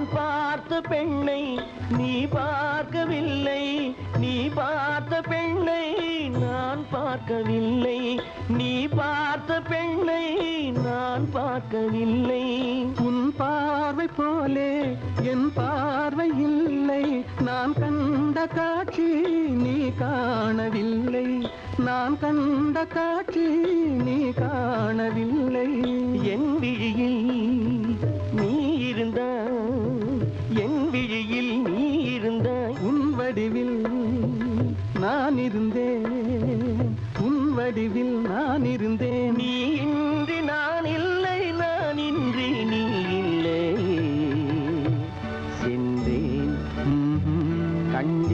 நான் பார்த்த பெண்ணை நீ பார்க்கவில்லை, நீ பார்த்த பெண்ணை நான் பார்க்கவில்லை, நீ பார்த்த பெண்ணை நான் பார்க்கவில்லை. உன் பார்வை போலே என் பார்வை இல்லை, நான் கண்ட காட்சி நீ காணவில்லை, நான் கண்ட காட்சி நீ காணவில்லை. என் விழியில் நீ இருந்தாய், என் விழியில் நீ இருந்தாய், உன் வடிவில் நான் இருந்தேன், உன் வடிவில் நான் இருந்தேன். நீ இன்றி நான் இல்லை, நான் இன்றி நீ இல்லை. சென்றேன் கண்டேன்